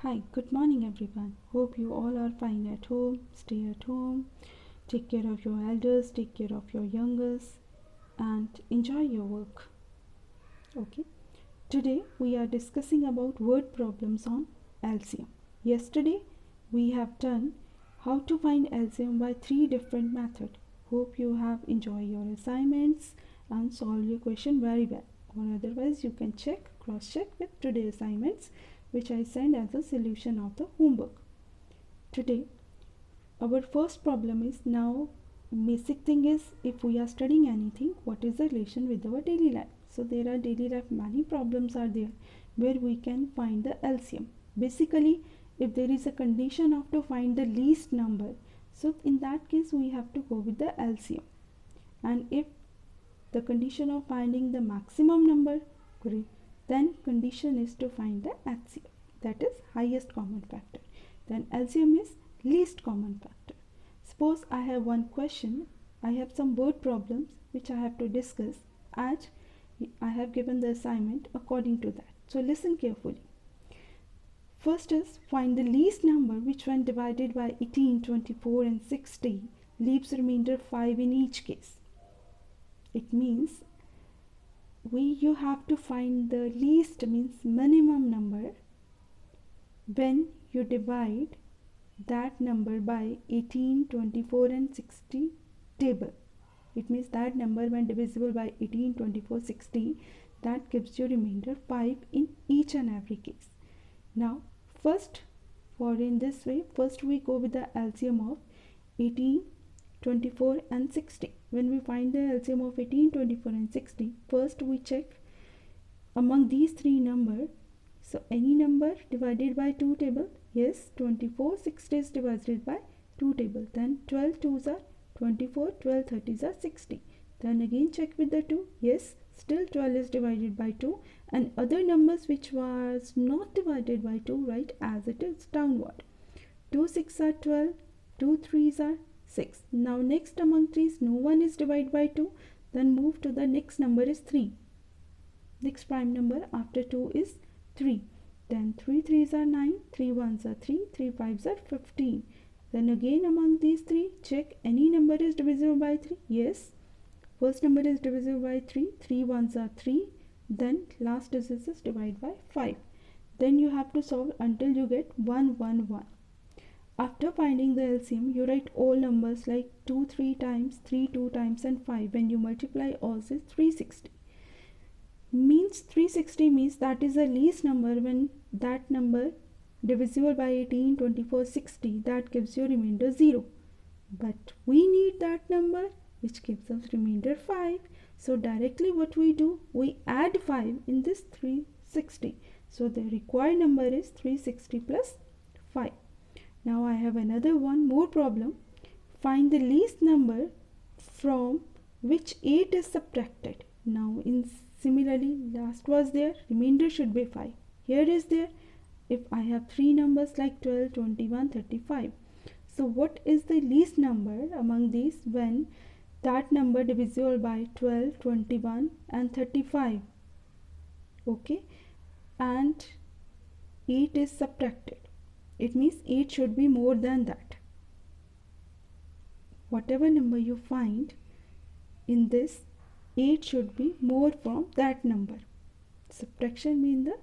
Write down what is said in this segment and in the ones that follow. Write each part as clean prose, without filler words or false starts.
Hi, good morning everyone. Hope you all are fine at home. Stay at home, take care of your elders, take care of your youngest, and enjoy your work. Okay, today we are discussing about word problems on LCM. Yesterday we have done how to find LCM by three different methods. Hope you have enjoyed your assignments and solved your question very well. Or otherwise, you can cross check with today's assignments, which I send as a solution of the homework. Today our first problem is, now basic thing is, if we are studying anything, what is the relation with our daily life? So there are daily life many problems are there where we can find the LCM. Basically, if there is a condition of to find the least number, so in that case we have to go with the LCM. And if the condition of finding the maximum number, then condition is to find the HCF, that is highest common factor. Then LCM is least common factor. Suppose I have one question, I have some word problems which I have to discuss, as I have given the assignment according to that. So listen carefully. First is, find the least number which when divided by 18, 24 and 60 leaves remainder 5 in each case. It means you have to find the least, means minimum number when you divide that number by 18, 24 and 60 table. It means that number when divisible by 18, 24, 60, that gives you remainder 5 in each and every case. Now first, for in this way, first we go with the LCM of 18, 24 and 60. When we find the LCM of 18, 24 and 60, first we check among these three numbers. So any number divided by 2 table, yes, 24, 60 is divided by 2 table. Then 12 2s are 24, 12 30s are 60. Then again check with the 2, yes, still 12 is divided by 2, and other numbers which was not divided by 2, write as it is downward. 2 6 are 12, 2 3s are 6. Now next among threes, no one is divided by 2, then move to the next number is 3. Next prime number after 2 is 3. Then 3 3s are 9, 3 1s are 3, 3 5s are 15. Then again among these three, check any number is divisible by 3. Yes, first number is divisible by 3, 3 1s are 3, then last digit is divided by 5. Then you have to solve until you get 1 1 1. After finding the LCM, you write all numbers like 2 3 times, 3 2 times and 5. When you multiply all this, 360. Means 360 means that is the least number when that number divisible by 18, 24, 60, that gives you remainder 0. But we need that number which gives us remainder 5. So directly what we do, we add 5 in this 360. So the required number is 360 plus 5. Now I have another one more problem. Find the least number from which 8 is subtracted. Now in similarly, last was there, remainder should be 5. Here is there, if I have three numbers like 12, 21, 35. So what is the least number among these when that number divisible by 12, 21 and 35? Okay, and 8 is subtracted. It means 8 should be more than that. Whatever number you find in this, 8 should be more from that number. Subtraction means the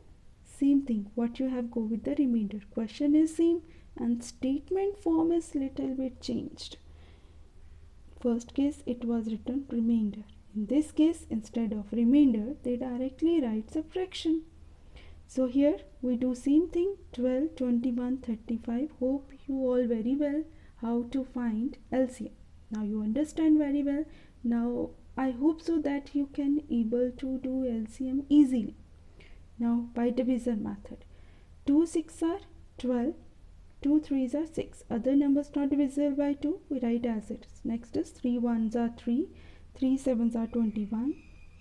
same thing. What you have, go with the remainder. Question is same and statement form is little bit changed. First case it was written remainder. In this case, instead of remainder, they directly write subtraction. So here we do same thing, 12, 21, 35. Hope you all very well how to find LCM. Now you understand very well. Now I hope so that you can able to do LCM easily. Now by division method, 2 6 are 12, 2 3s are 6. Other numbers not divisible by 2, we write as it is. Next is 3 1s are 3, 3 7s are 21,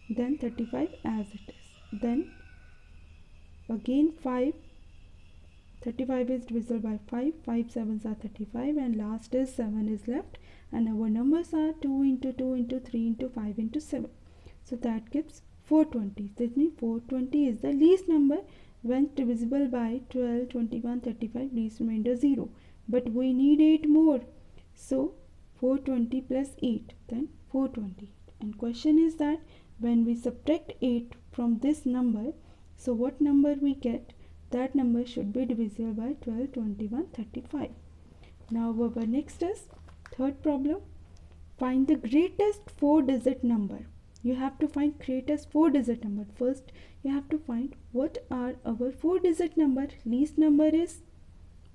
then 35 as it is. Then again 5, 35 is divisible by 5, 5 7s are 35, and last is 7 is left, and our numbers are 2 into 2 into 3 into 5 into 7. So that gives 420. That means 420 is the least number when divisible by 12, 21, 35, least remainder 0. But we need 8 more. So 420 plus 8, then 428. And question is that when we subtract 8 from this number, so what number we get, that number should be divisible by 12, 21, 35. Now our next is third problem. Find the greatest 4-digit number. You have to find greatest 4-digit number. First, you have to find what are our 4-digit number. Least number is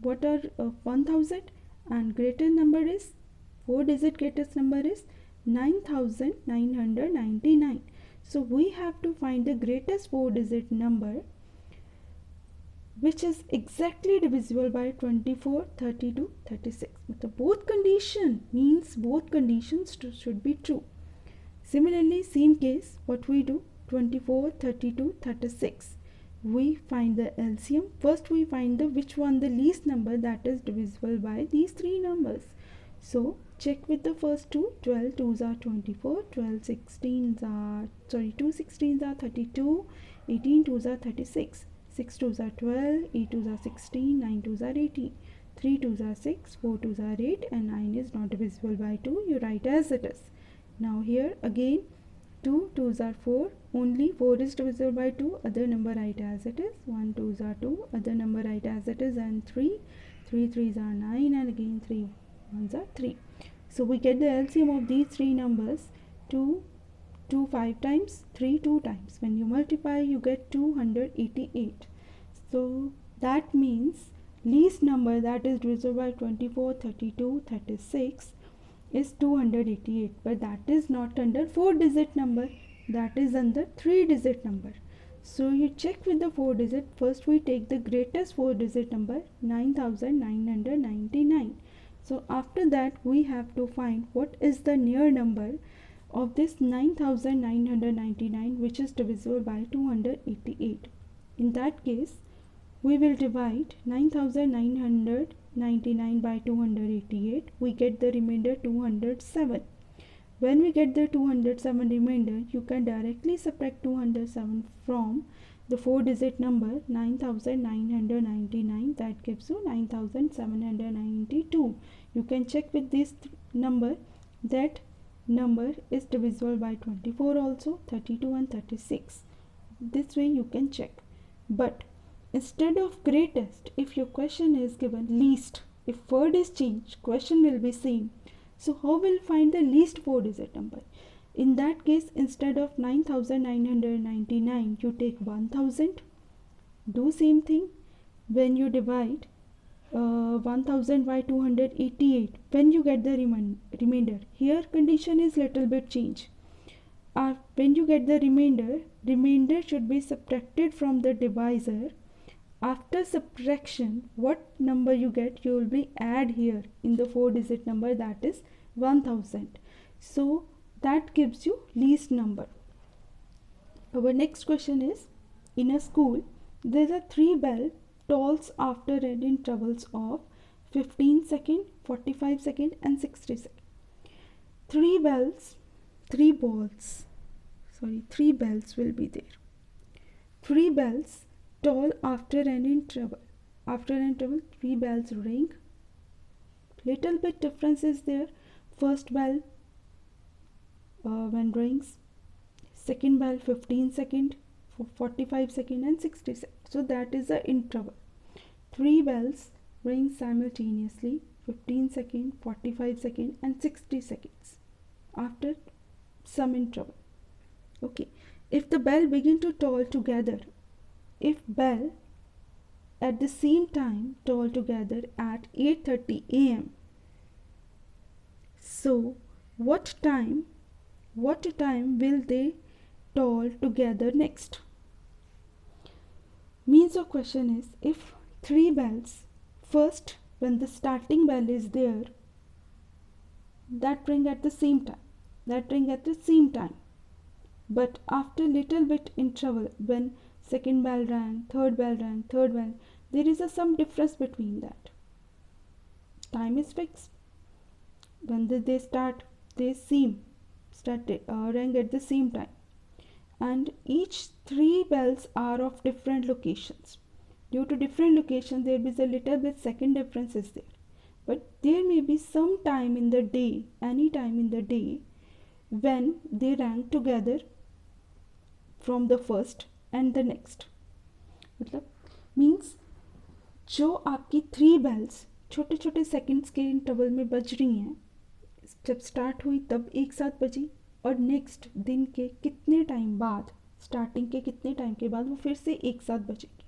what are 1000, and greatest number is 4-digit greatest number is 9999. So we have to find the greatest 4-digit number which is exactly divisible by 24, 32, 36. But both condition means both conditions should be true. Similarly, same case, what we do, 24, 32, 36. We find the LCM. First we find the which one the least number that is divisible by these three numbers. So check with the first two. 12 2s are 24, 2 16s are 32, 18 2s are 36. 6 2s are 12, 8 2s are 16, 9 2s are 18, 3 2s are 6, 4 2s are 8, and 9 is not divisible by 2. You write as it is. Now here again 2 2s are 4, only 4 is divisible by 2, other number write as it is. 1 2s are 2, other number write as it is, and 3 3s are 9, and again 3 1s are 3. So we get the LCM of these three numbers. 2 5 times, 3 2 times. When you multiply, you get 288. So that means least number that is divisible by 24, 32, 36 is 288. But that is not under 4-digit number. That is under 3-digit number. So you check with the 4-digit. First we take the greatest 4-digit number, 9999. So after that we have to find what is the near number of this 9999 which is divisible by 288. In that case, we will divide 9999 by 288. We get the remainder 207. When we get the 207 remainder, you can directly subtract 207 from the 4-digit number 9999. That gives you 9792. You can check with this number that number is divisible by 24 also, 32 and 36. This way you can check. But instead of greatest, if your question is given least, if word is changed, question will be same. So how will find the least 4-digit number? In that case, instead of 9999, you take 1000. Do same thing. When you divide 1000 by 288, when you get the remainder, here condition is little bit change. When you get the remainder should be subtracted from the divisor. After subtraction, what number you get, you will be add here in the 4-digit number, that is 1000. So that gives you least number. Our next question is, in a school there is a 3 bell tolls after an intervals of 15 second, 45 second and 60 second. 3 bells will be there. 3 bells toll after an interval. After an interval, 3 bells ring. Little bit difference is there. First bell when rings, second bell 15 second, 45 second and 60 second. So that is the interval. 3 bells ring simultaneously, 15 second, 45 second and 60 seconds after some interval. Okay, if the bell begin to toll together, if bell at the same time toll together at 8:30 a.m. so what time will they toll together next? Means of question is, if 3 bells, first when the starting bell is there, that ring at the same time, but after little bit interval, when second bell rang, third bell, there is some difference between that. Time is fixed. When they start, they rang at the same time, and each 3 bells are of different locations. Due to different locations, there is a little bit second difference is there. But there may be some time in the day, any time in the day, when they rang together from the first and the next. मतलब means जो आपकी 3 bells छोटे छोटे seconds के interval में बज रही हैं, जब स्टार्ट हुई तब एक साथ बजी, और नेक्स्ट दिन के कितने टाइम बाद, स्टार्टिंग के कितने टाइम के बाद वो फिर से एक साथ बजेगी.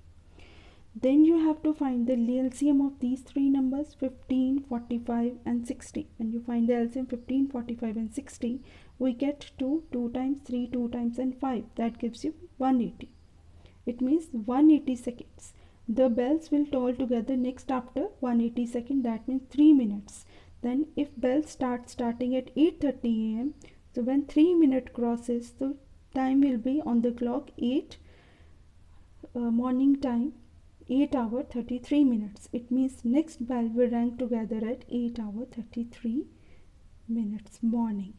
Then you have to find the LCM of these three numbers 15, 45 and 60. When you find the LCM 15, 45 and 60, we get 2, 2 times, 3, 2 times and 5. That gives you 180. It means 180 seconds. The bells will toll together next after 180 seconds. That means 3 minutes. Then if bells starting at 8:30 am, so when 3 minutes crosses, the time will be on the clock 8 morning time. 8 hour 33 minutes. It means next bell will ring together at 8 hour 33 minutes morning.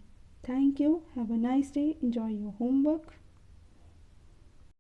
Thank you. Have a nice day. Enjoy your homework.